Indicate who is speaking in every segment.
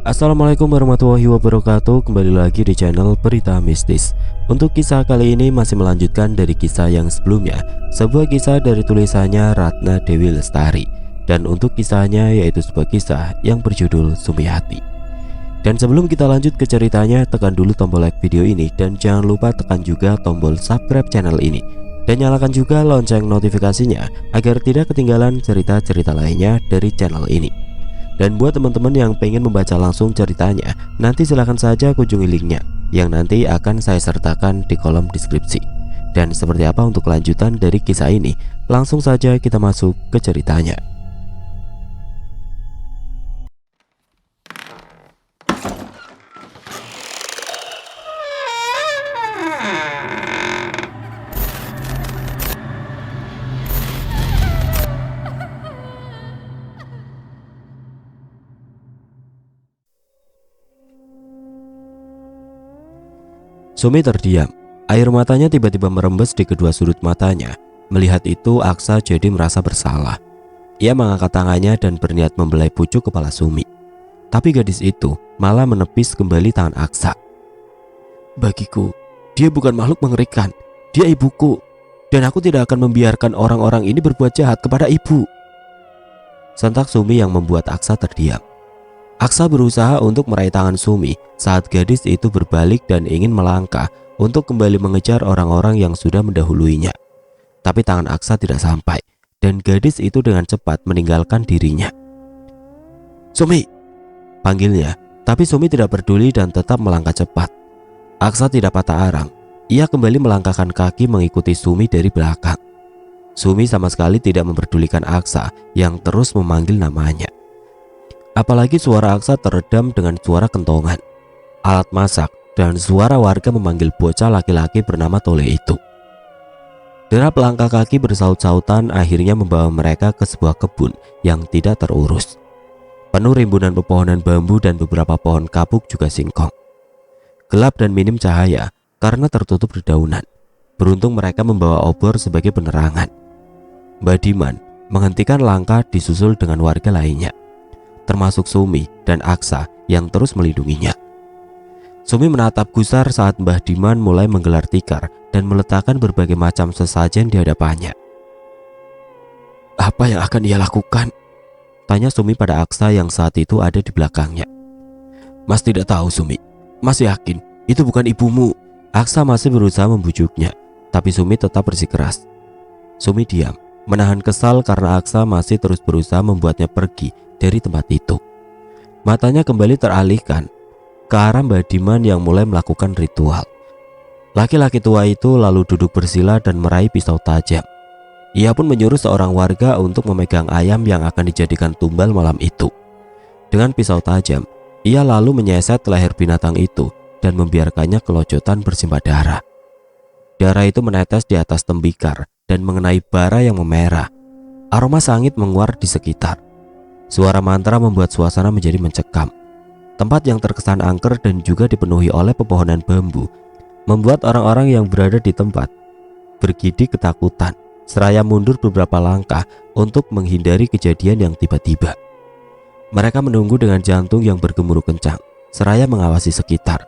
Speaker 1: Assalamualaikum warahmatullahi wabarakatuh. Kembali lagi di channel Berita Mistis. Untuk kisah kali ini masih melanjutkan dari kisah yang sebelumnya, sebuah kisah dari tulisannya Ratna Dewi Lestari. Dan untuk kisahnya yaitu sebuah kisah yang berjudul Sumiati. Dan sebelum kita lanjut ke ceritanya, tekan dulu tombol like video ini dan jangan lupa tekan juga tombol subscribe channel ini. Dan nyalakan juga lonceng notifikasinya agar tidak ketinggalan cerita-cerita lainnya dari channel ini. Dan buat teman-teman yang pengen membaca langsung ceritanya, nanti silahkan saja kunjungi linknya yang nanti akan saya sertakan di kolom deskripsi. Dan seperti apa untuk kelanjutan dari kisah ini, langsung saja kita masuk ke ceritanya. Sumi terdiam. Air matanya tiba-tiba merembes di kedua sudut matanya. Melihat itu, Aksa jadi merasa bersalah. Ia mengangkat tangannya dan berniat membelai pucuk kepala Sumi. Tapi gadis itu malah menepis kembali tangan Aksa. Bagiku, dia bukan makhluk mengerikan. Dia ibuku. Dan aku tidak akan membiarkan orang-orang ini berbuat jahat kepada ibu. Sentak Sumi yang membuat Aksa terdiam. Aksa berusaha untuk meraih tangan Sumi saat gadis itu berbalik dan ingin melangkah untuk kembali mengejar orang-orang yang sudah mendahuluinya. Tapi tangan Aksa tidak sampai dan gadis itu dengan cepat meninggalkan dirinya. Sumi! Panggilnya, tapi Sumi tidak peduli dan tetap melangkah cepat. Aksa tidak patah arang. Ia kembali melangkahkan kaki mengikuti Sumi dari belakang. Sumi sama sekali tidak memperdulikan Aksa yang terus memanggil namanya. Apalagi suara Aksa teredam dengan suara kentongan, alat masak, dan suara warga memanggil bocah laki-laki bernama Tole itu. Derap langkah kaki bersaut-sautan akhirnya membawa mereka ke sebuah kebun yang tidak terurus. Penuh rimbunan pepohonan bambu dan beberapa pohon kapuk juga singkong. Gelap dan minim cahaya karena tertutup dedaunan. Beruntung mereka membawa obor sebagai penerangan. Mbak Diman menghentikan langkah disusul dengan warga lainnya, termasuk Sumi dan Aksa yang terus melindunginya. Sumi menatap gusar saat Mbah Diman mulai menggelar tikar dan meletakkan berbagai macam sesajen di hadapannya. Apa yang akan ia lakukan? Tanya Sumi pada Aksa yang saat itu ada di belakangnya. Mas tidak tahu Sumi. Mas yakin itu bukan ibumu? Aksa masih berusaha membujuknya, tapi Sumi tetap bersikeras. Sumi diam, menahan kesal karena Aksa masih terus berusaha membuatnya pergi dari tempat itu. Matanya kembali teralihkan ke arah Mbak Diman yang mulai melakukan ritual. Laki-laki tua itu lalu duduk bersila dan meraih pisau tajam. Ia pun menyuruh seorang warga untuk memegang ayam yang akan dijadikan tumbal malam itu. Dengan pisau tajam, ia lalu menyeset leher binatang itu dan membiarkannya kelojotan bersimbah darah. Darah itu menetes di atas tembikar dan mengenai bara yang memerah. Aroma sangit menguar di sekitar. Suara mantra membuat suasana menjadi mencekam. Tempat yang terkesan angker dan juga dipenuhi oleh pepohonan bambu membuat orang-orang yang berada di tempat bergidik ketakutan, seraya mundur beberapa langkah untuk menghindari kejadian yang tiba-tiba. Mereka menunggu dengan jantung yang bergemuruh kencang, seraya mengawasi sekitar,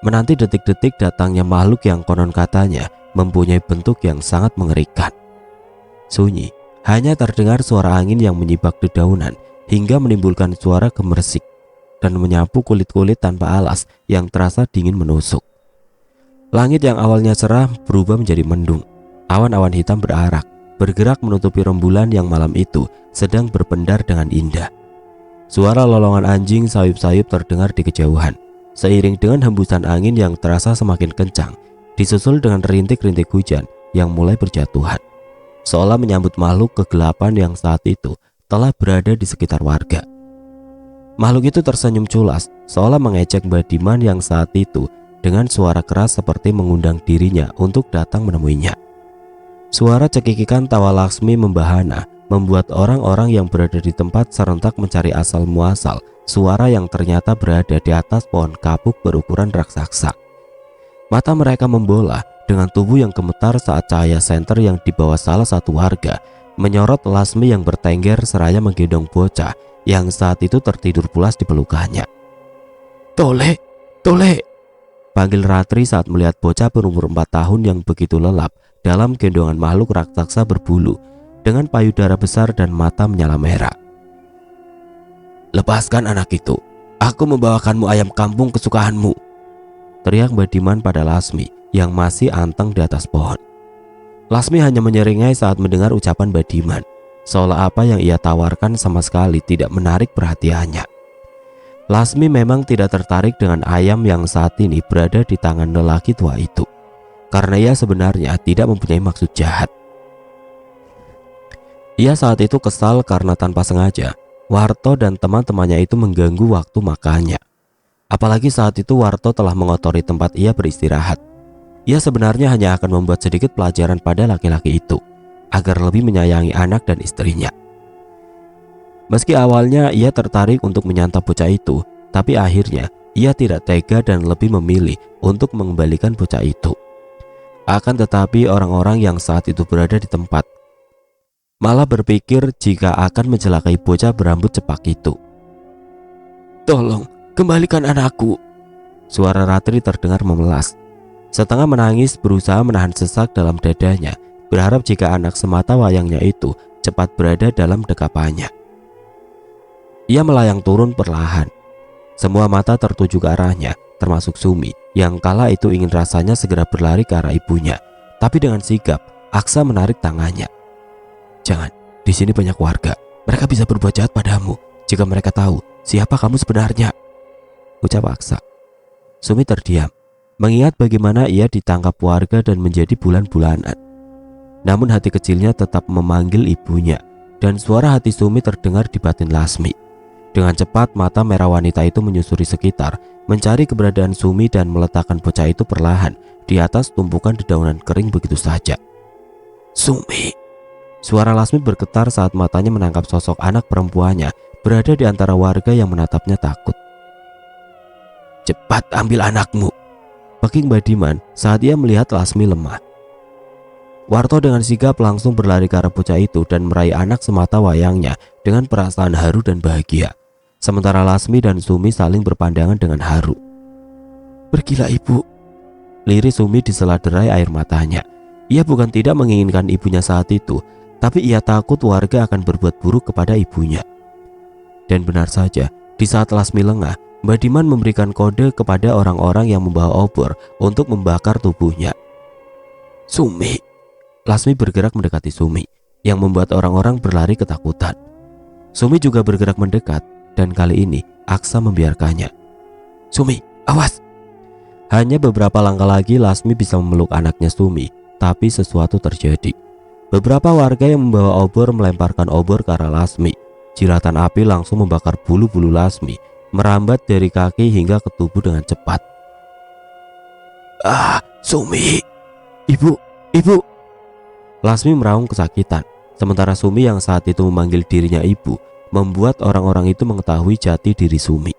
Speaker 1: menanti detik-detik datangnya makhluk yang konon katanya mempunyai bentuk yang sangat mengerikan. Sunyi. Hanya terdengar suara angin yang menyibak dedaunan hingga menimbulkan suara gemersik dan menyapu kulit-kulit tanpa alas yang terasa dingin menusuk. Langit yang awalnya cerah berubah menjadi mendung. Awan-awan hitam berarak, bergerak menutupi rembulan yang malam itu sedang berpendar dengan indah. Suara lolongan anjing sayup-sayup terdengar di kejauhan, seiring dengan hembusan angin yang terasa semakin kencang, disusul dengan rintik-rintik hujan yang mulai berjatuhan, seolah menyambut makhluk kegelapan yang saat itu telah berada di sekitar warga. Makhluk itu tersenyum culas, seolah mengejek Mbak Diman yang saat itu dengan suara keras seperti mengundang dirinya untuk datang menemuinya. Suara cekikikan tawa Laksmi membahana membuat orang-orang yang berada di tempat serentak mencari asal muasal suara yang ternyata berada di atas pohon kapuk berukuran raksasa. Mata mereka membola dengan tubuh yang gemetar saat cahaya senter yang dibawa salah satu warga menyorot Lasmi yang bertengger seraya menggendong bocah yang saat itu tertidur pulas di pelukannya. Tole, Tole, panggil Ratri saat melihat bocah berumur 4 tahun yang begitu lelap dalam gendongan makhluk raksasa berbulu dengan payudara besar dan mata menyala merah. Lepaskan anak itu, aku membawakanmu ayam kampung kesukaanmu, teriak Badiman pada Lasmi yang masih anteng di atas pohon. Lasmi hanya menyeringai saat mendengar ucapan Badiman, seolah apa yang ia tawarkan sama sekali tidak menarik perhatiannya. Lasmi memang tidak tertarik dengan ayam yang saat ini berada di tangan lelaki tua itu, karena ia sebenarnya tidak mempunyai maksud jahat. Ia saat itu kesal karena tanpa sengaja Warto dan teman-temannya itu mengganggu waktu makannya. Apalagi saat itu Warto telah mengotori tempat ia beristirahat. Ia sebenarnya hanya akan membuat sedikit pelajaran pada laki-laki itu agar lebih menyayangi anak dan istrinya. Meski awalnya ia tertarik untuk menyantap bocah itu, tapi akhirnya ia tidak tega dan lebih memilih untuk mengembalikan bocah itu. Akan tetapi orang-orang yang saat itu berada di tempat malah berpikir jika akan mencelakai bocah berambut cepak itu. Tolong, kembalikan anakku. Suara Ratri terdengar memelas. Setengah menangis berusaha menahan sesak dalam dadanya, berharap jika anak semata wayangnya itu cepat berada dalam dekapannya. Ia melayang turun perlahan. Semua mata tertuju ke arahnya, termasuk Sumi yang kala itu ingin rasanya segera berlari ke arah ibunya. Tapi dengan sigap, Aksa menarik tangannya. Jangan, di sini banyak warga. Mereka bisa berbuat jahat padamu jika mereka tahu siapa kamu sebenarnya, ucap Aksa. Sumi terdiam, mengingat bagaimana ia ditangkap warga dan menjadi bulan-bulanan. Namun hati kecilnya tetap memanggil ibunya, dan suara hati Sumi terdengar di batin Lasmi. Dengan cepat mata merah wanita itu menyusuri sekitar, mencari keberadaan Sumi dan meletakkan bocah itu perlahan di atas tumpukan dedaunan kering begitu saja. Sumi, suara Lasmi bergetar saat matanya menangkap sosok anak perempuannya berada di antara warga yang menatapnya takut. Cepat ambil anakmu, peking Badiman saat ia melihat Lasmi lemah. Warto dengan sigap langsung berlari ke arah bocah itu dan meraih anak semata wayangnya dengan perasaan haru dan bahagia. Sementara Lasmi dan Sumi saling berpandangan dengan haru. Pergilah ibu, lirik Sumi di sela derai air matanya. Ia bukan tidak menginginkan ibunya saat itu, tapi ia takut warga akan berbuat buruk kepada ibunya. Dan benar saja, di saat Lasmi lengah, Badiman memberikan kode kepada orang-orang yang membawa obor untuk membakar tubuhnya. Sumi, Lasmi bergerak mendekati Sumi, yang membuat orang-orang berlari ketakutan. Sumi juga bergerak mendekat, dan kali ini Aksa membiarkannya. Sumi, awas! Hanya beberapa langkah lagi Lasmi bisa memeluk anaknya Sumi, tapi sesuatu terjadi. Beberapa warga yang membawa obor melemparkan obor ke arah Lasmi. Jiratan api langsung membakar bulu-bulu Lasmi, merambat dari kaki hingga ke tubuh dengan cepat. Ah, Sumi! Ibu! Lasmi meraung kesakitan, sementara Sumi yang saat itu memanggil dirinya ibu, membuat orang-orang itu mengetahui jati diri Sumi.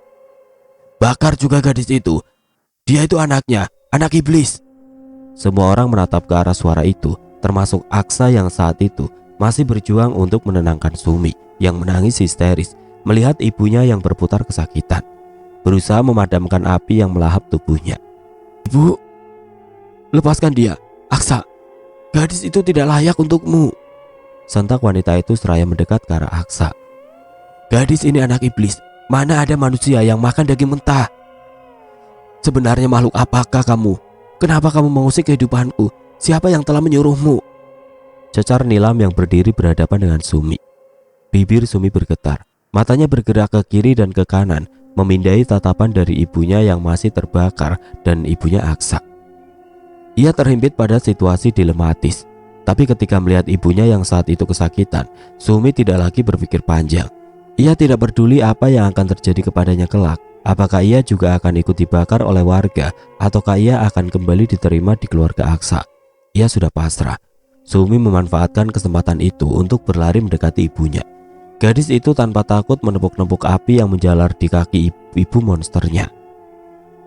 Speaker 1: Bakar juga gadis itu. Dia itu anaknya, anak iblis. Semua orang menatap ke arah suara itu, termasuk Aksa yang saat itu masih berjuang untuk menenangkan Sumi yang menangis histeris melihat ibunya yang berputar kesakitan, berusaha memadamkan api yang melahap tubuhnya. Ibu, lepaskan dia, Aksa. Gadis itu tidak layak untukmu, sentak wanita itu seraya mendekat ke arah Aksa. Gadis ini anak iblis, mana ada manusia yang makan daging mentah. Sebenarnya makhluk apakah kamu? Kenapa kamu mengusik kehidupanku? Siapa yang telah menyuruhmu? Cecar Nilam yang berdiri berhadapan dengan Sumi. Bibir Sumi bergetar, matanya bergerak ke kiri dan ke kanan, memindai tatapan dari ibunya yang masih terbakar dan ibunya Aksa. Ia terhimpit pada situasi dilematis, tapi ketika melihat ibunya yang saat itu kesakitan, Sumi tidak lagi berpikir panjang. Ia tidak peduli apa yang akan terjadi kepadanya kelak. Apakah ia juga akan ikut dibakar oleh warga, ataukah ia akan kembali diterima di keluarga Aksa. Ia sudah pasrah. Sumi memanfaatkan kesempatan itu untuk berlari mendekati ibunya. Gadis itu tanpa takut menepuk-nepuk api yang menjalar di kaki ibu monsternya,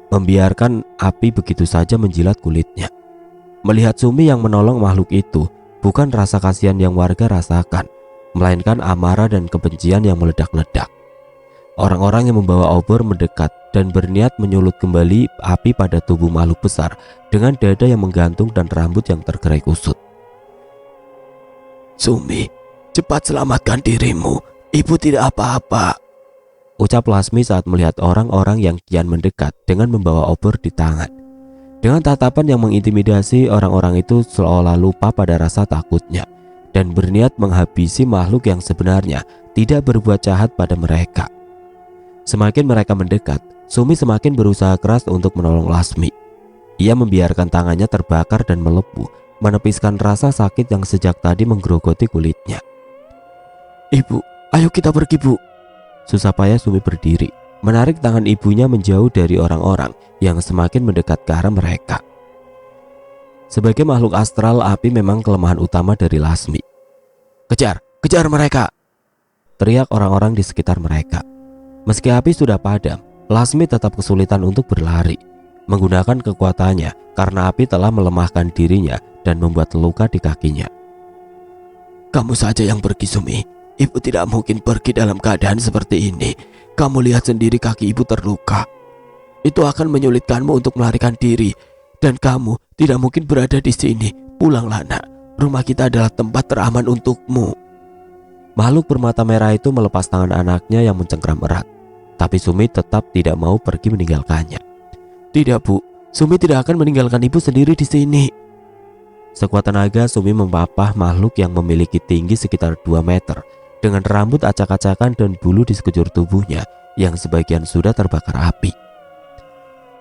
Speaker 1: membiarkan api begitu saja menjilat kulitnya. Melihat Sumi yang menolong makhluk itu, bukan rasa kasihan yang warga rasakan, melainkan amarah dan kebencian yang meledak-ledak. Orang-orang yang membawa obor mendekat dan berniat menyulut kembali api pada tubuh makhluk besar dengan dada yang menggantung dan rambut yang tergerai kusut. "Sumi, cepat selamatkan dirimu. Ibu tidak apa-apa," ucap Lasmi saat melihat orang-orang yang kian mendekat dengan membawa obor di tangan. Dengan tatapan yang mengintimidasi, orang-orang itu seolah lupa pada rasa takutnya dan berniat menghabisi makhluk yang sebenarnya tidak berbuat jahat pada mereka. Semakin mereka mendekat, Sumi semakin berusaha keras untuk menolong Lasmi. Ia membiarkan tangannya terbakar dan melepuh, menepiskan rasa sakit yang sejak tadi menggerogoti kulitnya. "Ibu, ayo kita pergi, Bu." Susah payah Sumi berdiri, menarik tangan ibunya menjauh dari orang-orang yang semakin mendekat ke arah mereka. Sebagai makhluk astral, api memang kelemahan utama dari Lasmi. Kejar mereka!" teriak orang-orang di sekitar mereka. Meski api sudah padam, Lasmi tetap kesulitan untuk berlari. Menggunakan kekuatannya karena api telah melemahkan dirinya dan membuat luka di kakinya. "Kamu saja yang pergi, Sumi. Ibu tidak mungkin pergi dalam keadaan seperti ini. Kamu lihat sendiri kaki ibu terluka. Itu akan menyulitkanmu untuk melarikan diri. Dan kamu tidak mungkin berada di sini. Pulanglah, Nak. Rumah kita adalah tempat teraman untukmu." Makhluk bermata merah itu melepas tangan anaknya yang mencengkram erat. Tapi Sumi tetap tidak mau pergi meninggalkannya. "Tidak, Bu. Sumi tidak akan meninggalkan ibu sendiri di sini." Sekuat tenaga, Sumi mempapah makhluk yang memiliki tinggi sekitar 2 meter dengan rambut acak-acakan dan bulu di sekujur tubuhnya yang sebagian sudah terbakar api.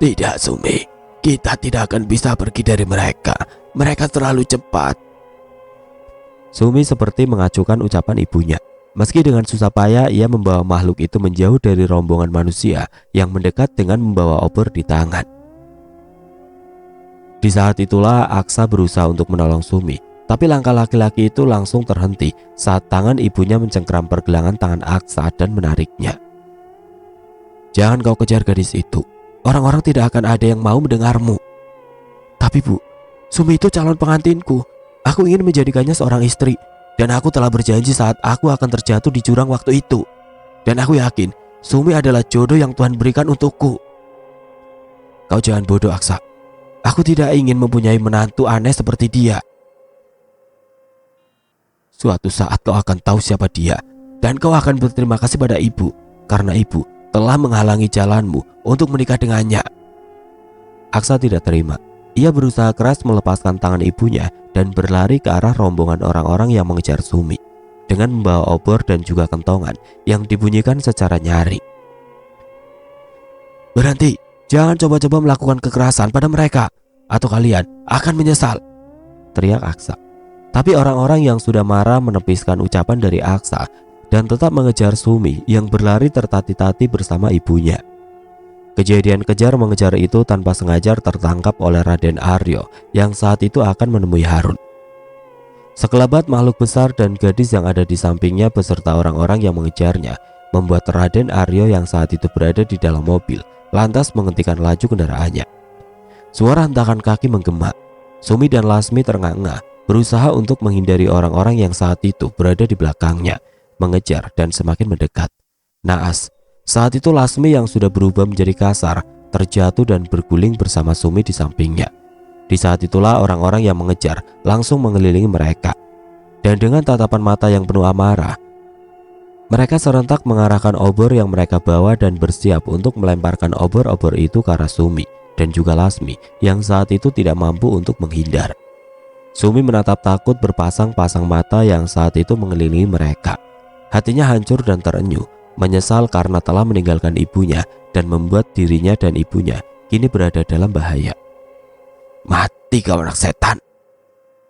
Speaker 1: "Tidak, Sumi. Kita tidak akan bisa pergi dari mereka. Mereka terlalu cepat." Sumi seperti mengacukan ucapan ibunya. Meski dengan susah payah ia membawa makhluk itu menjauh dari rombongan manusia yang mendekat dengan membawa obor di tangan. Di saat itulah Aksa berusaha untuk menolong Sumi, tapi langkah laki-laki itu langsung terhenti saat tangan ibunya mencengkram pergelangan tangan Aksa dan menariknya. "Jangan kau kejar gadis itu. Orang-orang tidak akan ada yang mau mendengarmu." "Tapi Bu, Sumi itu calon pengantinku. Aku ingin menjadikannya seorang istri. Dan aku telah berjanji saat aku akan terjatuh di jurang waktu itu. Dan aku yakin Sumi adalah jodoh yang Tuhan berikan untukku." "Kau jangan bodoh, Aksa. Aku tidak ingin mempunyai menantu aneh seperti dia. Suatu saat kau akan tahu siapa dia. Dan kau akan berterima kasih pada ibu. Karena ibu telah menghalangi jalanmu untuk menikah dengannya." Aksa tidak terima. Ia berusaha keras melepaskan tangan ibunya dan berlari ke arah rombongan orang-orang yang mengejar Sumi dengan membawa obor dan juga kentongan yang dibunyikan secara nyaring. "Berhenti, jangan coba-coba melakukan kekerasan pada mereka atau kalian akan menyesal," teriak Aksa. Tapi orang-orang yang sudah marah menepiskan ucapan dari Aksa dan tetap mengejar Sumi yang berlari tertati-tati bersama ibunya. Kejadian kejar mengejar itu tanpa sengaja tertangkap oleh Raden Aryo yang saat itu akan menemui Harun. Sekelebat makhluk besar dan gadis yang ada di sampingnya beserta orang-orang yang mengejarnya membuat Raden Aryo yang saat itu berada di dalam mobil lantas menghentikan laju kendaraannya. Suara hentakan kaki menggema. Sumi dan Lasmi terengah-engah berusaha untuk menghindari orang-orang yang saat itu berada di belakangnya, mengejar dan semakin mendekat. Naas, saat itu Lasmi yang sudah berubah menjadi kasar terjatuh dan berguling bersama Sumi di sampingnya. Di saat itulah orang-orang yang mengejar langsung mengelilingi mereka. Dan dengan tatapan mata yang penuh amarah, mereka serentak mengarahkan obor yang mereka bawa dan bersiap untuk melemparkan obor-obor itu ke arah Sumi dan juga Lasmi yang saat itu tidak mampu untuk menghindar. Sumi menatap takut berpasang-pasang mata yang saat itu mengelilingi mereka. Hatinya hancur dan terenyuh, menyesal karena telah meninggalkan ibunya dan membuat dirinya dan ibunya kini berada dalam bahaya. "Mati kau anak setan!"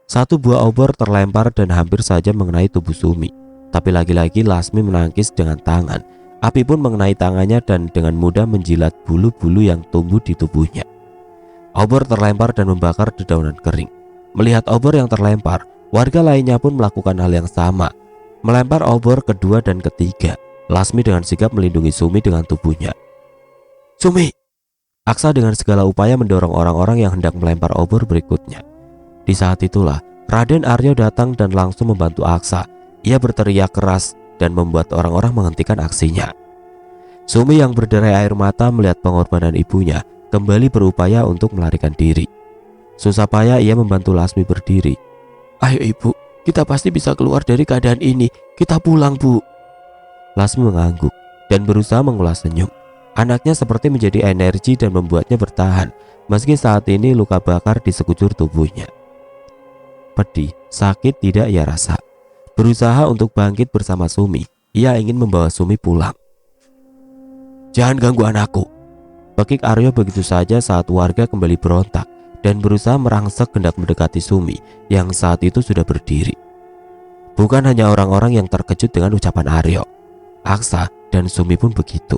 Speaker 1: Satu buah obor terlempar dan hampir saja mengenai tubuh Sumi. Tapi lagi-lagi Lasmi menangkis dengan tangan. Api pun mengenai tangannya dan dengan mudah menjilat bulu-bulu yang tumbuh di tubuhnya. Obor terlempar dan membakar dedaunan kering. Melihat obor yang terlempar, warga lainnya pun melakukan hal yang sama, melempar obor kedua dan ketiga. Lasmi dengan sigap melindungi Sumi dengan tubuhnya. "Sumi!" Aksa dengan segala upaya mendorong orang-orang yang hendak melempar obor berikutnya. Di saat itulah Raden Aryo datang dan langsung membantu Aksa. Ia berteriak keras dan membuat orang-orang menghentikan aksinya. Sumi yang berderai air mata melihat pengorbanan ibunya kembali berupaya untuk melarikan diri. Susah payah ia membantu Lasmi berdiri. "Ayo ibu, kita pasti bisa keluar dari keadaan ini. Kita pulang, Bu." Lasmi mengangguk dan berusaha mengulas senyum. Anaknya seperti menjadi energi dan membuatnya bertahan meski saat ini luka bakar di sekujur tubuhnya. Pedih, sakit tidak ia rasa. Berusaha untuk bangkit bersama Sumi, ia ingin membawa Sumi pulang. "Jangan ganggu anakku," pekik Aryo begitu saja saat warga kembali berontak dan berusaha merangsek hendak mendekati Sumi yang saat itu sudah berdiri. Bukan hanya orang-orang yang terkejut dengan ucapan Aryo, Aksa dan Sumi pun begitu.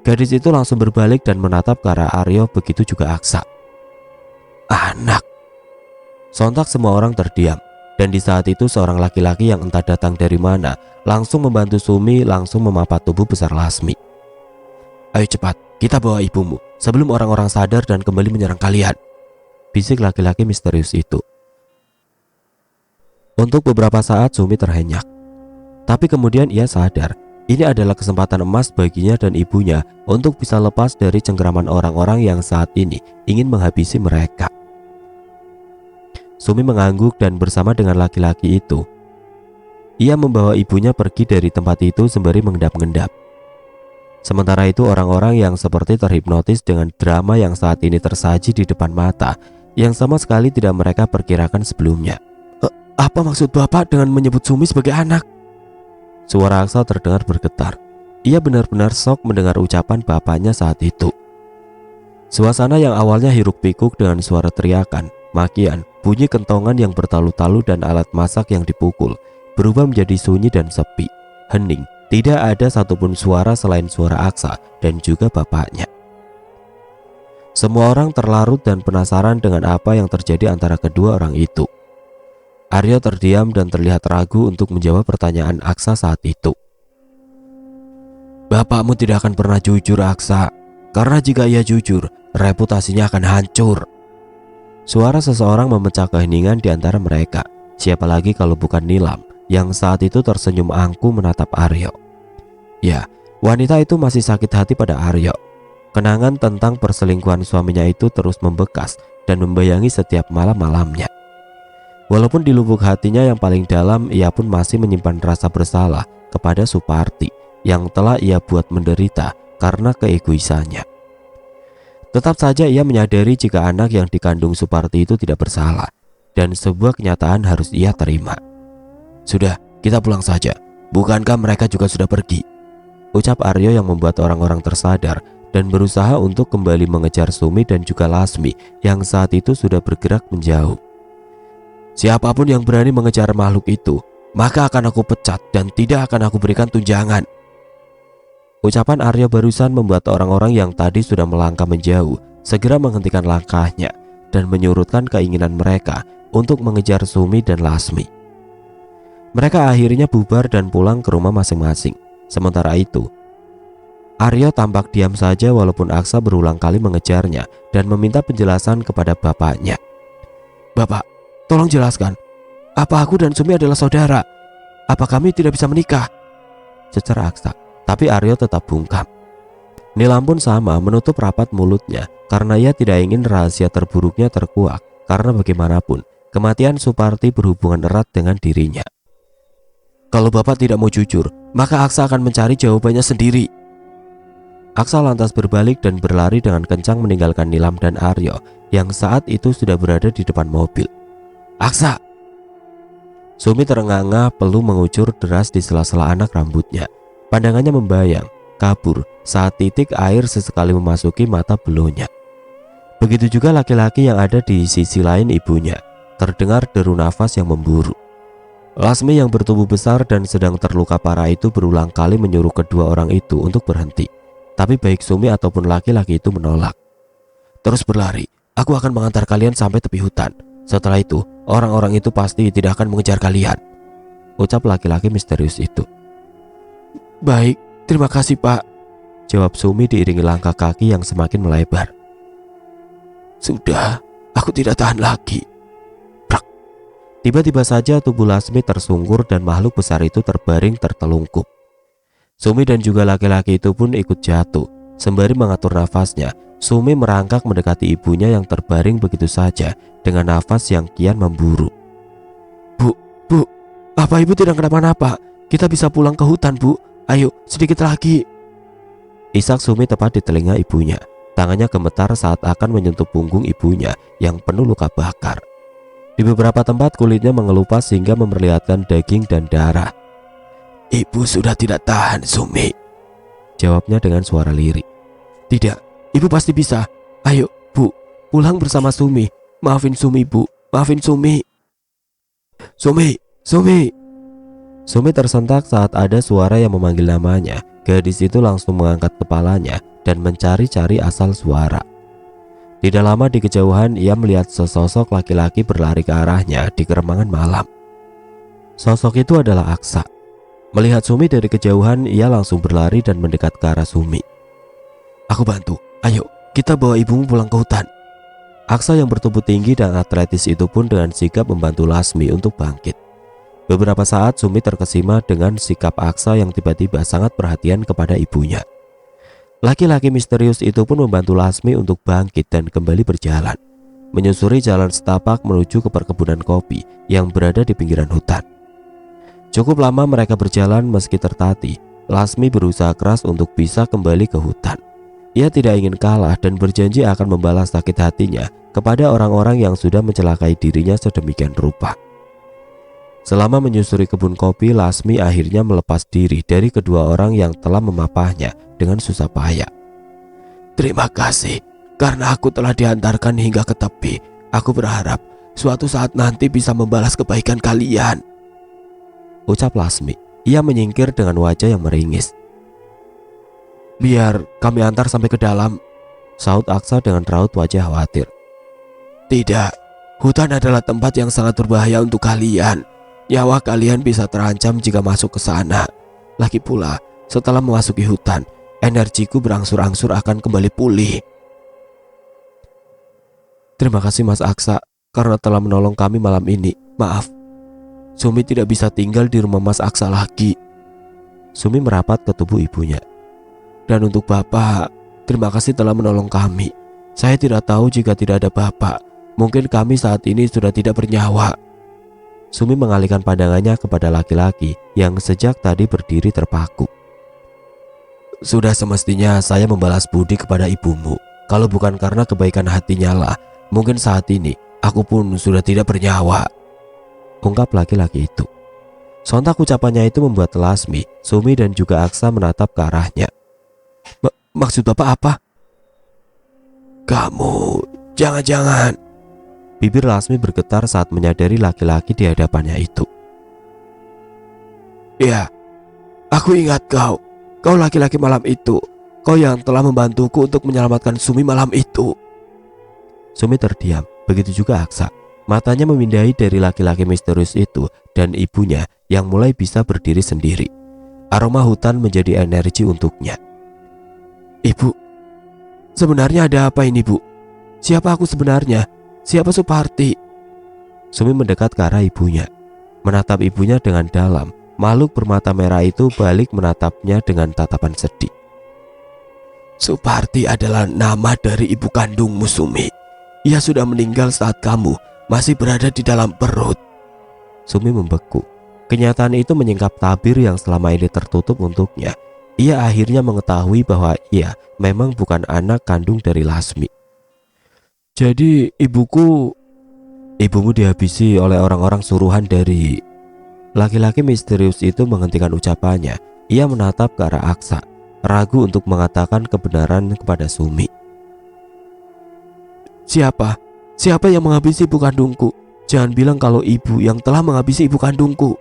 Speaker 1: Gadis itu langsung berbalik dan menatap ke arah Aryo, begitu juga Aksa. "Anak!" Sontak semua orang terdiam, dan di saat itu seorang laki-laki yang entah datang dari mana langsung membantu Sumi langsung memapat tubuh besar Lasmi. "Ayo cepat, kita bawa ibumu sebelum orang-orang sadar dan kembali menyerang kalian," bisik laki-laki misterius itu. Untuk beberapa saat Sumi terhenyak, tapi kemudian ia sadar ini adalah kesempatan emas baginya dan ibunya untuk bisa lepas dari cengkeraman orang-orang yang saat ini ingin menghabisi mereka. Sumi mengangguk dan bersama dengan laki-laki itu, ia membawa ibunya pergi dari tempat itu sembari mengendap-endap. Sementara itu orang-orang yang seperti terhipnotis dengan drama yang saat ini tersaji di depan mata, yang sama sekali tidak mereka perkirakan sebelumnya. Apa maksud Bapak dengan menyebut Sumi sebagai anak?" Suara Aksa terdengar bergetar. Ia benar-benar shock mendengar ucapan bapaknya saat itu. Suasana yang awalnya hiruk-pikuk dengan suara teriakan, makian, bunyi kentongan yang bertalu-talu dan alat masak yang dipukul berubah menjadi sunyi dan sepi, hening. Tidak ada satupun suara selain suara Aksa dan juga bapaknya. Semua orang terlarut dan penasaran dengan apa yang terjadi antara kedua orang itu. Aryo terdiam dan terlihat ragu untuk menjawab pertanyaan Aksa saat itu. "Bapakmu tidak akan pernah jujur, Aksa, karena jika ia jujur, reputasinya akan hancur." Suara seseorang memecah keheningan di antara mereka. Siapa lagi kalau bukan Nilam yang saat itu tersenyum angkuh menatap Aryo. Ya, wanita itu masih sakit hati pada Aryo. Kenangan tentang perselingkuhan suaminya itu terus membekas dan membayangi setiap malam-malamnya. Walaupun di lubuk hatinya yang paling dalam ia pun masih menyimpan rasa bersalah kepada Suparti yang telah ia buat menderita karena keegoisannya. Tetap saja ia menyadari jika anak yang dikandung Suparti itu tidak bersalah dan sebuah kenyataan harus ia terima. "Sudah, kita pulang saja. Bukankah mereka juga sudah pergi?" ucap Aryo yang membuat orang-orang tersadar dan berusaha untuk kembali mengejar Sumi dan juga Lasmi yang saat itu sudah bergerak menjauh. "Siapapun yang berani mengejar makhluk itu, maka akan aku pecat dan tidak akan aku berikan tunjangan." Ucapan Aryo barusan membuat orang-orang yang tadi sudah melangkah menjauh segera menghentikan langkahnya dan menyurutkan keinginan mereka untuk mengejar Sumi dan Lasmi. Mereka akhirnya bubar dan pulang ke rumah masing-masing. Sementara itu, Aryo tampak diam saja walaupun Aksa berulang kali mengejarnya dan meminta penjelasan kepada bapaknya. "Bapak, tolong jelaskan, apa aku dan Sumi adalah saudara? Apa kami tidak bisa menikah?" cecer Aksa, tapi Aryo tetap bungkam. Nilam pun sama, menutup rapat mulutnya karena ia tidak ingin rahasia terburuknya terkuak, karena bagaimanapun kematian Suparti berhubungan erat dengan dirinya. "Kalau Bapak tidak mau jujur, maka Aksa akan mencari jawabannya sendiri." Aksa lantas berbalik dan berlari dengan kencang meninggalkan Nilam dan Aryo yang saat itu sudah berada di depan mobil. "Aksa!" Sumi terengah-engah, peluh mengucur deras di sela-sela anak rambutnya. Pandangannya membayang, kabur saat titik air sesekali memasuki mata belonya. Begitu juga laki-laki yang ada di sisi lain ibunya. Terdengar deru nafas yang memburu. Lasmi yang bertubuh besar dan sedang terluka parah itu berulang kali menyuruh kedua orang itu untuk berhenti. Tapi baik Sumi ataupun laki-laki itu menolak. "Terus berlari, aku akan mengantar kalian sampai tepi hutan. Setelah itu, orang-orang itu pasti tidak akan mengejar kalian," ucap laki-laki misterius itu. "Baik, terima kasih Pak," jawab Sumi diiringi langkah kaki yang semakin melebar. "Sudah, aku tidak tahan lagi." Prak. Tiba-tiba saja tubuh Lasmi tersungkur dan makhluk besar itu terbaring tertelungkup. Sumi dan juga laki-laki itu pun ikut jatuh. Sembari mengatur nafasnya, Sumi merangkak mendekati ibunya yang terbaring begitu saja dengan nafas yang kian memburu. Bu, apa ibu tidak kenapa-napa? Kita bisa pulang ke hutan, Bu. Ayo, sedikit lagi. Isak Sumi tepat di telinga ibunya. Tangannya gemetar saat akan menyentuh punggung ibunya yang penuh luka bakar. Di beberapa tempat kulitnya mengelupas hingga memperlihatkan daging dan darah. Ibu sudah tidak tahan, Sumi, jawabnya dengan suara lirih. Tidak, ibu pasti bisa. Ayo, Bu, pulang bersama Sumi. Maafin Sumi, Bu. Maafin Sumi. Sumi. Sumi tersentak saat ada suara yang memanggil namanya. Gadis itu langsung mengangkat kepalanya dan mencari-cari asal suara. Tidak lama di kejauhan ia melihat sesosok laki-laki berlari ke arahnya di keremangan malam. Sosok itu adalah Aksa. Melihat Sumi dari kejauhan, ia langsung berlari dan mendekat ke arah Sumi. Aku bantu, ayo kita bawa ibumu pulang ke hutan. Aksa yang bertubuh tinggi dan atletis itu pun dengan sigap membantu Lasmi untuk bangkit. Beberapa saat Sumi terkesima dengan sikap Aksa yang tiba-tiba sangat perhatian kepada ibunya. Laki-laki misterius itu pun membantu Lasmi untuk bangkit dan kembali berjalan, menyusuri jalan setapak menuju ke perkebunan kopi yang berada di pinggiran hutan. Cukup lama mereka berjalan meski tertatih. Lasmi berusaha keras untuk bisa kembali ke hutan. Ia tidak ingin kalah dan berjanji akan membalas sakit hatinya kepada orang-orang yang sudah mencelakai dirinya sedemikian rupa. Selama menyusuri kebun kopi, Lasmi akhirnya melepas diri dari kedua orang yang telah memapahnya dengan susah payah. Terima kasih karena aku telah diantarkan hingga ke tepi. Aku berharap suatu saat nanti bisa membalas kebaikan kalian, ucap Lasmi. Ia menyingkir dengan wajah yang meringis. Biar kami antar sampai ke dalam, sahut Aksa dengan raut wajah khawatir. Tidak, hutan adalah tempat yang sangat berbahaya untuk kalian. Nyawa kalian bisa terancam jika masuk ke sana. Lagi pula, setelah memasuki hutan, energiku berangsur-angsur akan kembali pulih. Terima kasih Mas Aksa karena telah menolong kami malam ini. Maaf, Sumi tidak bisa tinggal di rumah Mas Aksa lagi. Sumi merapat ke tubuh ibunya. Dan untuk Bapak, terima kasih telah menolong kami. Saya tidak tahu jika tidak ada Bapak, mungkin kami saat ini sudah tidak bernyawa. Sumi mengalihkan pandangannya kepada laki-laki yang sejak tadi berdiri terpaku. Sudah semestinya saya membalas budi kepada ibumu. Kalau bukan karena kebaikan hatinya lah, mungkin saat ini aku pun sudah tidak bernyawa, ungkap laki-laki itu. Sontak ucapannya itu membuat Lasmi, Sumi dan juga Aksa menatap ke arahnya. Maksud Bapak apa? Kamu, jangan-jangan. Bibir Lasmi bergetar saat menyadari laki-laki di hadapannya itu. Ya, aku ingat kau. Kau laki-laki malam itu. Kau yang telah membantuku untuk menyelamatkan Sumi malam itu. Sumi terdiam, begitu juga Aksa. Matanya memindahi dari laki-laki misterius itu dan ibunya yang mulai bisa berdiri sendiri. Aroma hutan menjadi energi untuknya. Ibu, sebenarnya ada apa ini, Bu? Siapa aku sebenarnya? Siapa Suparti? Sumi mendekat ke arah ibunya, menatap ibunya dengan dalam. Makhluk bermata merah itu balik menatapnya dengan tatapan sedih. Suparti adalah nama dari ibu kandungmu, Sumi. Ia sudah meninggal saat kamu masih berada di dalam perut. Sumi membeku. Kenyataan itu menyingkap tabir yang selama ini tertutup untuknya. Ia akhirnya mengetahui bahwa ia memang bukan anak kandung dari Lasmi. Jadi ibumu dihabisi oleh orang-orang suruhan dari... Laki-laki misterius itu menghentikan ucapannya. Ia menatap ke arah Aksa, ragu untuk mengatakan kebenaran kepada Sumi. Siapa? Siapa yang menghabisi ibu kandungku? Jangan bilang kalau ibu yang telah menghabisi ibu kandungku.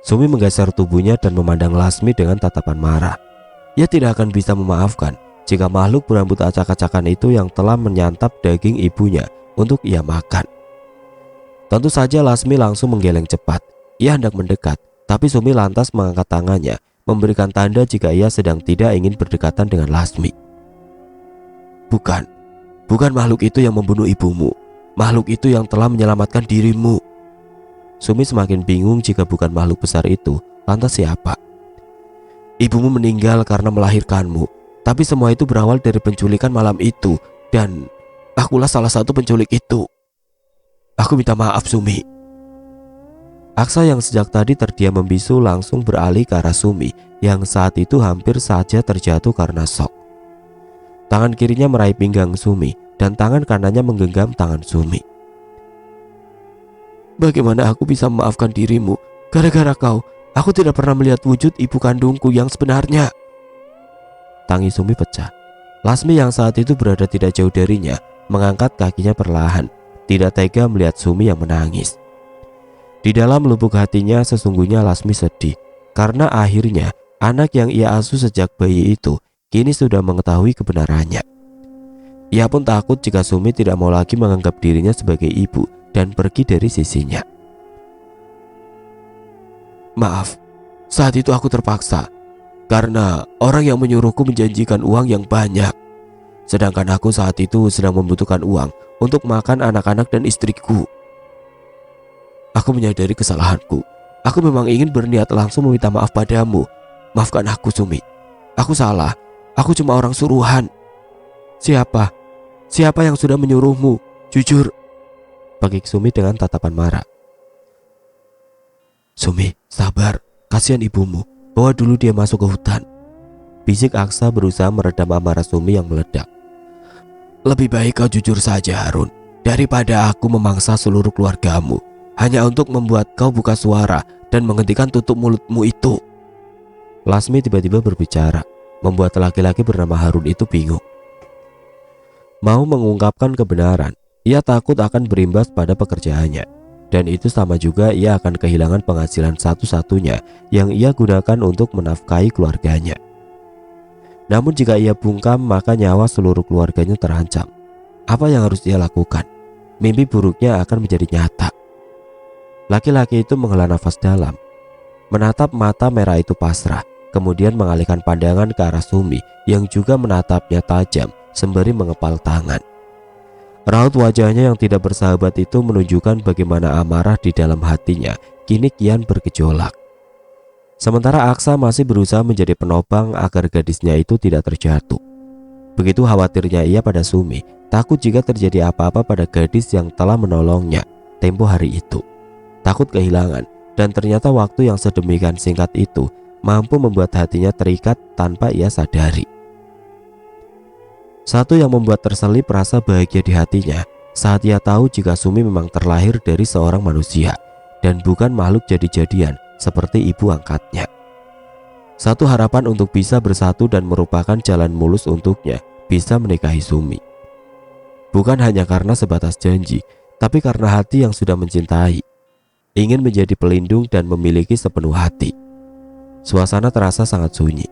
Speaker 1: Sumi menggeser tubuhnya dan memandang Lasmi dengan tatapan marah. Ia tidak akan bisa memaafkan jika makhluk berambut acak-acakan itu yang telah menyantap daging ibunya untuk ia makan. Tentu saja Lasmi langsung menggeleng cepat. Ia hendak mendekat, tapi Sumi lantas mengangkat tangannya, memberikan tanda jika ia sedang tidak ingin berdekatan dengan Lasmi. Bukan makhluk itu yang membunuh ibumu. Makhluk itu yang telah menyelamatkan dirimu. Sumi semakin bingung jika bukan makhluk besar itu, Lantas siapa? Ibumu meninggal karena melahirkanmu. Tapi semua itu berawal dari penculikan malam itu. Dan akulah salah satu penculik itu. Aku minta maaf, Sumi. Aksa yang sejak tadi terdiam membisu langsung beralih ke arah Sumi yang saat itu hampir saja terjatuh karena shock. Tangan kirinya meraih pinggang Sumi dan tangan kanannya menggenggam tangan Sumi. Bagaimana aku bisa memaafkan dirimu? Gara-gara kau, aku tidak pernah melihat wujud ibu kandungku yang sebenarnya. Tangis Sumi pecah. Lasmi yang saat itu berada tidak jauh darinya mengangkat kakinya perlahan, tidak tega melihat Sumi yang menangis. Di dalam lubuk hatinya sesungguhnya Lasmi sedih karena akhirnya anak yang ia asuh sejak bayi itu kini sudah mengetahui kebenarannya. Ia pun takut jika Sumi tidak mau lagi menganggap dirinya sebagai ibu dan pergi dari sisinya. Maaf, saat itu aku terpaksa karena orang yang menyuruhku menjanjikan uang yang banyak. Sedangkan aku saat itu sedang membutuhkan uang untuk makan anak-anak dan istriku. Aku menyadari kesalahanku. Aku memang ingin berniat langsung meminta maaf padamu. Maafkan aku, Sumi. Aku salah. Aku cuma orang suruhan. Siapa? Siapa yang sudah menyuruhmu? Jujur. Pagik Sumi dengan tatapan marah. Sumi, sabar. Kasihan ibumu. Bawa dulu dia masuk ke hutan. Bisik Aksa berusaha meredam amarah Sumi yang meledak. Lebih baik kau jujur saja, Harun, daripada aku memangsa seluruh keluargamu hanya untuk membuat kau buka suara dan menghentikan tutup mulutmu itu. Lasmi tiba-tiba berbicara, membuat laki-laki bernama Harun itu bingung. Mau mengungkapkan kebenaran, ia takut akan berimbas pada pekerjaannya. Dan itu sama juga ia akan kehilangan penghasilan satu-satunya yang ia gunakan untuk menafkahi keluarganya. Namun jika ia bungkam, maka nyawa seluruh keluarganya terancam. Apa yang harus ia lakukan? Mimpi buruknya akan menjadi nyata. Laki-laki itu menghela nafas dalam, menatap mata merah itu pasrah, kemudian mengalihkan pandangan ke arah Sumi yang juga menatapnya tajam sembari mengepal tangan. Raut wajahnya yang tidak bersahabat itu menunjukkan bagaimana amarah di dalam hatinya kini kian bergejolak. Sementara Aksa masih berusaha menjadi penopang agar gadisnya itu tidak terjatuh. Begitu khawatirnya ia pada Sumi, takut jika terjadi apa-apa pada gadis yang telah menolongnya tempo hari itu. Takut kehilangan, dan ternyata waktu yang sedemikian singkat itu mampu membuat hatinya terikat tanpa ia sadari. Satu yang membuat terselip rasa bahagia di hatinya saat ia tahu jika Sumi memang terlahir dari seorang manusia dan bukan makhluk jadi-jadian seperti ibu angkatnya. Satu harapan untuk bisa bersatu dan merupakan jalan mulus untuknya bisa menikahi Sumi. Bukan hanya karena sebatas janji, tapi karena hati yang sudah mencintai, ingin menjadi pelindung dan memiliki sepenuh hati. Suasana terasa sangat sunyi.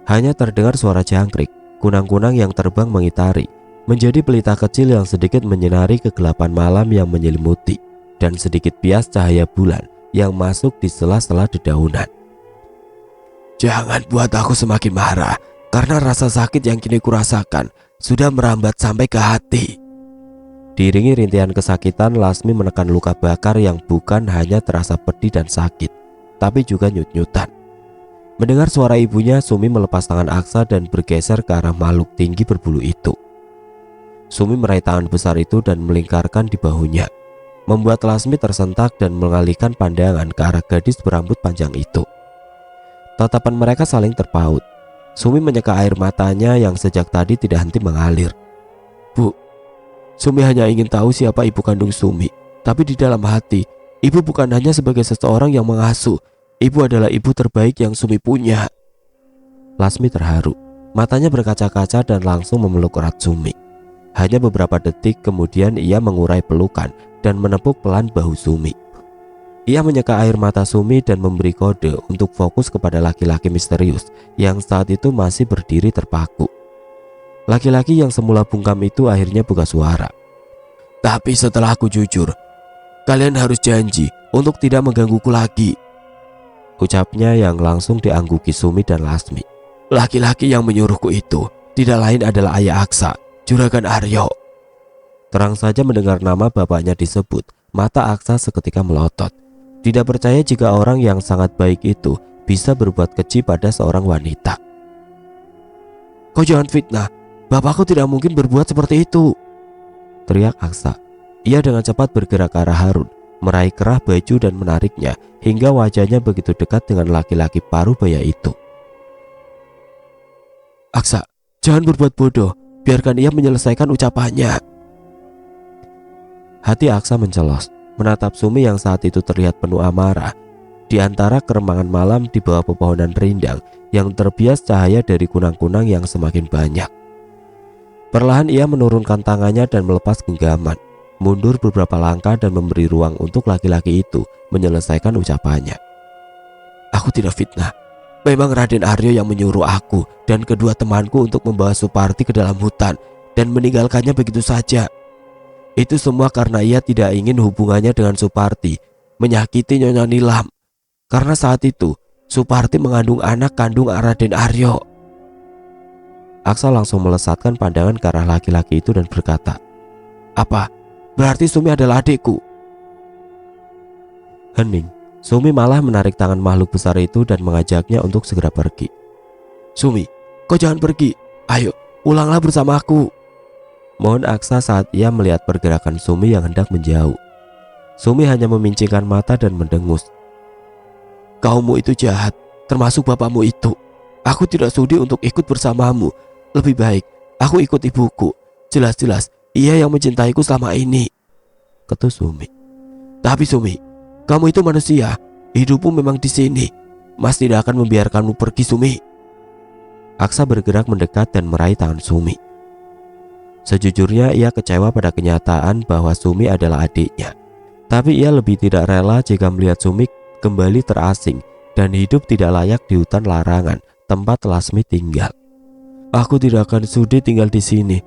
Speaker 1: Hanya terdengar suara jangkrik, kunang-kunang yang terbang mengitari, menjadi pelita kecil yang sedikit menyinari kegelapan malam yang menyelimuti, dan sedikit bias cahaya bulan yang masuk di sela-sela dedaunan. Jangan buat aku semakin marah, karena rasa sakit yang kini kurasakan sudah merambat sampai ke hati. Diiringi rintihan kesakitan, Lasmi menekan luka bakar yang bukan hanya terasa pedih dan sakit, tapi juga nyut-nyutan. Mendengar suara ibunya, Sumi melepas tangan Aksa dan bergeser ke arah makhluk tinggi berbulu itu. Sumi meraih tangan besar itu dan melingkarkan di bahunya, membuat Lasmi tersentak dan mengalihkan pandangan ke arah gadis berambut panjang itu. Tatapan mereka saling terpaut. Sumi menyeka air matanya yang sejak tadi tidak henti mengalir. Bu, Sumi hanya ingin tahu siapa ibu kandung Sumi, tapi di dalam hati, ibu bukan hanya sebagai seseorang yang mengasuh. Ibu adalah ibu terbaik yang Sumi punya. Lasmi terharu, matanya berkaca-kaca dan langsung memeluk erat Sumi. Hanya beberapa detik kemudian ia mengurai pelukan dan menepuk pelan bahu Sumi. Ia menyeka air mata Sumi dan memberi kode untuk fokus kepada laki-laki misterius yang saat itu masih berdiri terpaku. Laki-laki yang semula bungkam itu akhirnya buka suara. Tapi setelah aku jujur, kalian harus janji untuk tidak menggangguku lagi. Ucapnya yang langsung diangguki Sumi dan Lasmi. Laki-laki yang menyuruhku itu tidak lain adalah ayah Aksa, Juragan Aryo. Terang saja mendengar nama bapaknya disebut, mata Aksa seketika melotot. Tidak percaya jika orang yang sangat baik itu bisa berbuat keji pada seorang wanita. "Kau jangan fitnah, bapakku tidak mungkin berbuat seperti itu," teriak Aksa. Ia dengan cepat bergerak ke arah Harun, meraih kerah baju dan menariknya hingga wajahnya begitu dekat dengan laki-laki parubaya itu. "Aksa, jangan berbuat bodoh, biarkan ia menyelesaikan ucapannya." Hati Aksa mencelos menatap Sumi yang saat itu terlihat penuh amarah. Di antara keremangan malam di bawah pepohonan rindang yang terbias cahaya dari kunang-kunang yang semakin banyak. Perlahan ia menurunkan tangannya dan melepas genggaman, mundur beberapa langkah dan memberi ruang untuk laki-laki itu menyelesaikan ucapannya. "Aku tidak fitnah. Memang Raden Aryo yang menyuruh aku dan kedua temanku untuk membawa Suparti ke dalam hutan dan meninggalkannya begitu saja. Itu semua karena ia tidak ingin hubungannya dengan Suparti menyakiti Nyonya Nilam. Karena saat itu Suparti mengandung anak kandung Raden Aryo." Aksa langsung melesatkan pandangan ke arah laki-laki itu dan berkata, "Apa? Berarti Sumi adalah adikku?" Hening. Sumi malah menarik tangan makhluk besar itu dan mengajaknya untuk segera pergi. "Sumi, kau jangan pergi. Ayo, pulanglah bersama aku," mohon Aksa saat ia melihat pergerakan Sumi yang hendak menjauh. Sumi hanya memincingkan mata dan mendengus. "Kaummu itu jahat, termasuk bapakmu itu. Aku tidak sudi untuk ikut bersamamu. Lebih baik aku ikut ibuku. Jelas-jelas ia yang mencintaiku selama ini," ketus Sumi. "Tapi Sumi, kamu itu manusia. Hidupmu memang di sini. Mas tidak akan membiarkanmu pergi, Sumi." Aksa bergerak mendekat dan meraih tangan Sumi. Sejujurnya ia kecewa pada kenyataan bahwa Sumi adalah adiknya. Tapi ia lebih tidak rela jika melihat Sumi kembali terasing dan hidup tidak layak di hutan larangan tempat Lasmi tinggal. "Aku tidak akan sudi tinggal di sini.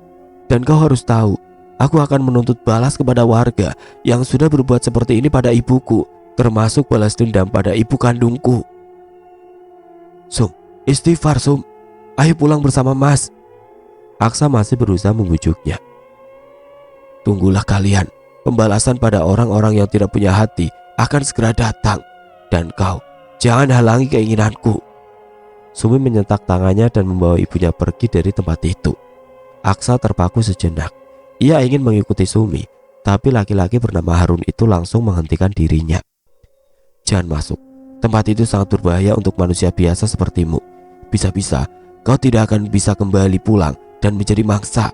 Speaker 1: Dan kau harus tahu, aku akan menuntut balas kepada warga yang sudah berbuat seperti ini pada ibuku, termasuk balas dendam pada ibu kandungku." "Sum, istighfar Sum. Ayo pulang bersama Mas." Aksa masih berusaha membujuknya. "Tunggulah kalian. Pembalasan pada orang-orang yang tidak punya hati akan segera datang. Dan kau, jangan halangi keinginanku." Sumi menyentak tangannya dan membawa ibunya pergi dari tempat itu. Aksa terpaku sejenak. Ia ingin mengikuti Sumi, tapi laki-laki bernama Harun itu langsung menghentikan dirinya. "Jangan masuk. Tempat itu sangat berbahaya untuk manusia biasa sepertimu. Bisa-bisa kau tidak akan bisa kembali pulang dan menjadi mangsa."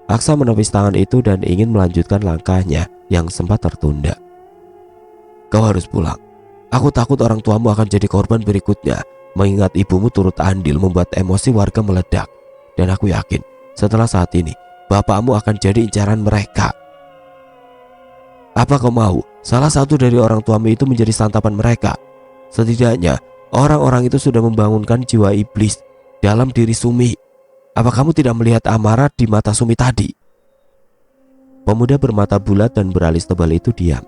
Speaker 1: Aksa menepis tangan itu dan ingin melanjutkan langkahnya yang sempat tertunda. "Kau harus pulang. Aku takut orang tuamu akan jadi korban berikutnya. Mengingat ibumu turut andil membuat emosi warga meledak. Dan aku yakin setelah saat ini bapakmu akan jadi incaran mereka. Apa kau mau salah satu dari orang tuamu itu menjadi santapan mereka? Setidaknya orang-orang itu sudah membangunkan jiwa iblis dalam diri Sumi. Apa kamu tidak melihat amarah di mata Sumi tadi?" Pemuda bermata bulat dan beralis tebal itu diam,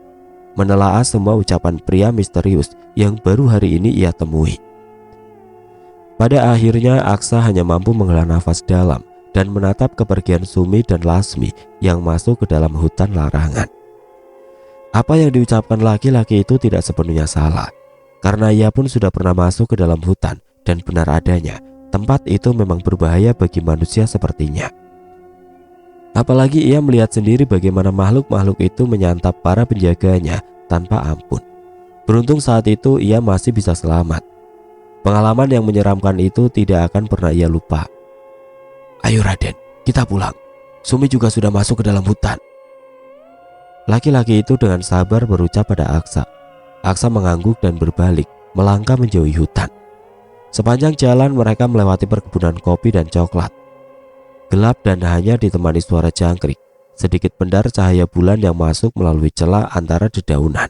Speaker 1: menelaah semua ucapan pria misterius yang baru hari ini ia temui. Pada akhirnya Aksa hanya mampu menghela nafas dalam dan menatap kepergian Sumi dan Lasmi yang masuk ke dalam hutan larangan. Apa yang diucapkan laki-laki itu tidak sepenuhnya salah, karena ia pun sudah pernah masuk ke dalam hutan dan benar adanya tempat itu memang berbahaya bagi manusia sepertinya. Apalagi ia melihat sendiri bagaimana makhluk-makhluk itu menyantap para penjaganya tanpa ampun. Beruntung saat itu ia masih bisa selamat. Pengalaman yang menyeramkan itu tidak akan pernah ia lupa. "Ayo Raden, kita pulang. Sumi juga sudah masuk ke dalam hutan." Laki-laki itu dengan sabar berucap pada Aksa. Aksa mengangguk dan berbalik, melangkah menjauhi hutan. Sepanjang jalan mereka melewati perkebunan kopi dan coklat. Gelap dan hanya ditemani suara jangkrik, sedikit pendar cahaya bulan yang masuk melalui celah antara dedaunan.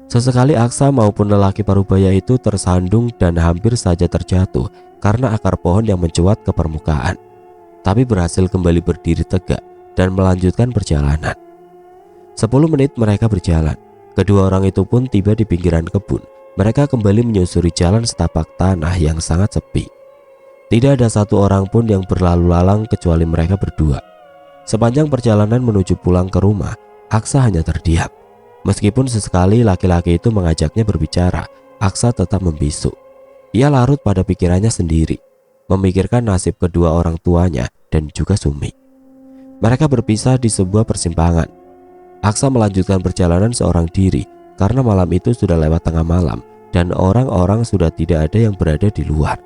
Speaker 1: Sesekali Aksa maupun lelaki parubaya itu tersandung dan hampir saja terjatuh karena akar pohon yang mencuat ke permukaan, tapi berhasil kembali berdiri tegak dan melanjutkan perjalanan. 10 menit mereka berjalan. Kedua orang itu pun tiba di pinggiran kebun. Mereka kembali menyusuri jalan setapak tanah yang sangat sepi. Tidak ada satu orang pun yang berlalu lalang kecuali mereka berdua. Sepanjang perjalanan menuju pulang ke rumah, Aksa hanya terdiam, Meskipun sesekali laki-laki itu mengajaknya berbicara, Aksa tetap membisu. Ia larut pada pikirannya sendiri, memikirkan nasib kedua orang tuanya dan juga Sumi. Mereka berpisah di sebuah persimpangan. Aksa melanjutkan perjalanan seorang diri karena malam itu sudah lewat tengah malam dan orang-orang sudah tidak ada yang berada di luar.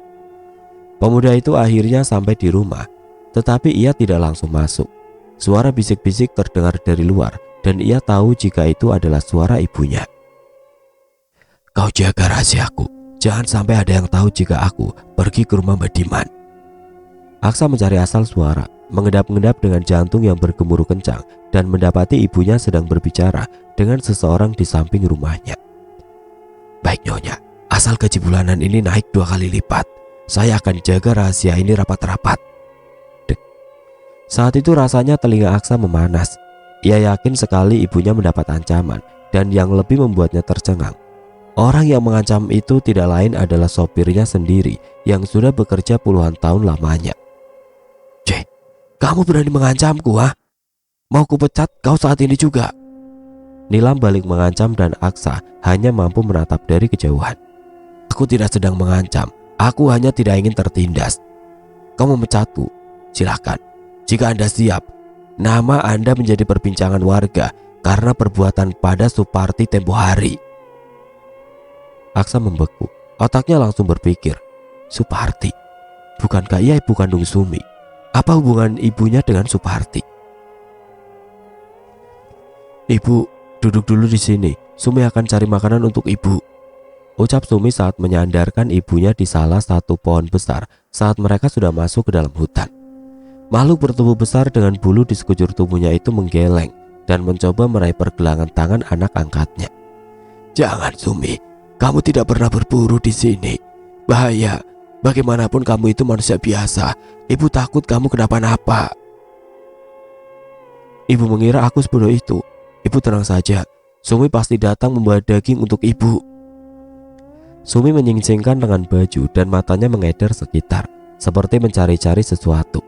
Speaker 1: Pemuda itu akhirnya sampai di rumah, tetapi ia tidak langsung masuk. Suara bisik-bisik terdengar dari luar dan ia tahu jika itu adalah suara ibunya. "Kau jaga rahasiaku, jangan sampai ada yang tahu jika aku pergi ke rumah Mbak Diman." Aksa mencari asal suara, mengendap-endap dengan jantung yang bergemuruh kencang dan mendapati ibunya sedang berbicara dengan seseorang di samping rumahnya. "Baik Nyonya, asal gaji bulanan ini naik 2 kali lipat, saya akan jaga rahasia ini rapat-rapat." Dek. Saat itu rasanya telinga Aksa memanas. Ia yakin sekali ibunya mendapat ancaman dan yang lebih membuatnya tercengang. Orang yang mengancam itu tidak lain adalah sopirnya sendiri yang sudah bekerja puluhan tahun lamanya. "Ceh, kamu berani mengancamku, ha? Mau kupecat kau saat ini juga?" Nilam balik mengancam dan Aksa hanya mampu menatap dari kejauhan. "Aku tidak sedang mengancam, aku hanya tidak ingin tertindas. Kau memecatku, silakan. Jika Anda siap, nama Anda menjadi perbincangan warga karena perbuatan pada Suparti tempo hari." Aksa membeku, otaknya langsung berpikir, Suparti? Bukankah ia ibu kandung Sumi? Apa hubungan ibunya dengan Suparti? "Ibu, duduk dulu di sini. Sumi akan cari makanan untuk ibu," ucap Sumi saat menyandarkan ibunya di salah satu pohon besar saat mereka sudah masuk ke dalam hutan. Makhluk bertubuh besar dengan bulu di sekujur tubuhnya itu menggeleng dan mencoba meraih pergelangan tangan anak angkatnya. "Jangan Sumi, kamu tidak pernah berburu di sini. Bahaya, bagaimanapun kamu itu manusia biasa. Ibu takut kamu kenapa-napa." "Ibu mengira aku sebodoh itu. Ibu tenang saja, Sumi pasti datang membawa daging untuk ibu." Sumi menyingsingkan lengan baju dan matanya mengedar sekitar, seperti mencari-cari sesuatu.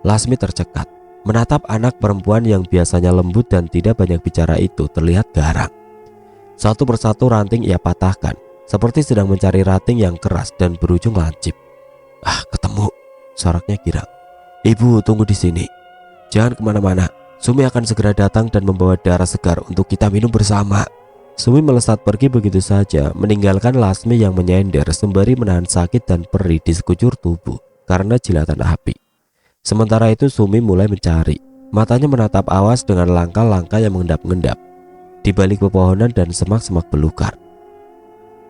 Speaker 1: Lasmi tercekat, menatap anak perempuan yang biasanya lembut dan tidak banyak bicara itu terlihat garang. Satu persatu ranting ia patahkan, seperti sedang mencari ranting yang keras dan berujung lancip. "Ah, ketemu," soraknya girang. "Ibu, tunggu di sini. Jangan kemana-mana. Sumi akan segera datang dan membawa darah segar untuk kita minum bersama." Sumi melesat pergi begitu saja, meninggalkan Lasmi yang menyender sembari menahan sakit dan perih di sekujur tubuh karena jilatan api. Sementara itu Sumi mulai mencari. Matanya menatap awas dengan langkah-langkah yang mengendap-endap di balik pepohonan dan semak-semak belukar.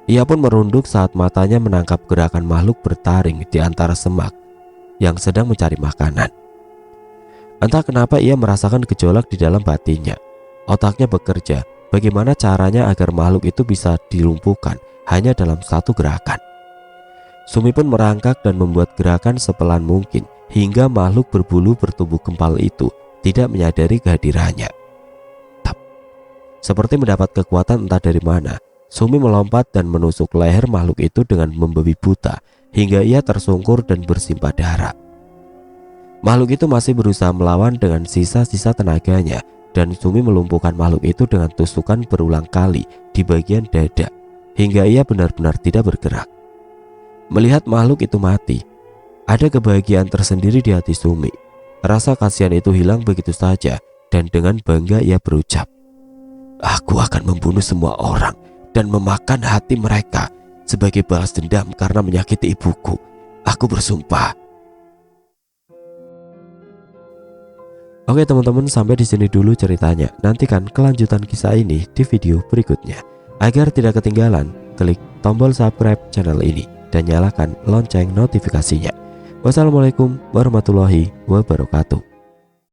Speaker 1: Ia pun merunduk saat matanya menangkap gerakan makhluk bertaring di antara semak yang sedang mencari makanan. Entah kenapa ia merasakan gejolak di dalam batinnya. Otaknya bekerja, bagaimana caranya agar makhluk itu bisa dilumpuhkan hanya dalam satu gerakan. Sumi pun merangkak dan membuat gerakan sepelan mungkin hingga makhluk berbulu bertubuh gempal itu tidak menyadari kehadirannya. Tap. Seperti mendapat kekuatan entah dari mana, Sumi melompat dan menusuk leher makhluk itu dengan membabi buta hingga ia tersungkur dan bersimpah darah. Makhluk itu masih berusaha melawan dengan sisa-sisa tenaganya dan Sumi melumpuhkan makhluk itu dengan tusukan berulang kali di bagian dada hingga ia benar-benar tidak bergerak. Melihat makhluk itu mati, ada kebahagiaan tersendiri di hati Sumi. Rasa kasihan itu hilang begitu saja dan dengan bangga ia berucap, "Aku akan membunuh semua orang dan memakan hati mereka sebagai balas dendam karena menyakiti ibuku. Aku bersumpah." Oke teman-teman, sampai di sini dulu ceritanya. Nantikan kelanjutan kisah ini di video berikutnya. Agar tidak ketinggalan, klik tombol subscribe channel ini dan nyalakan lonceng notifikasinya. Wassalamualaikum warahmatullahi wabarakatuh.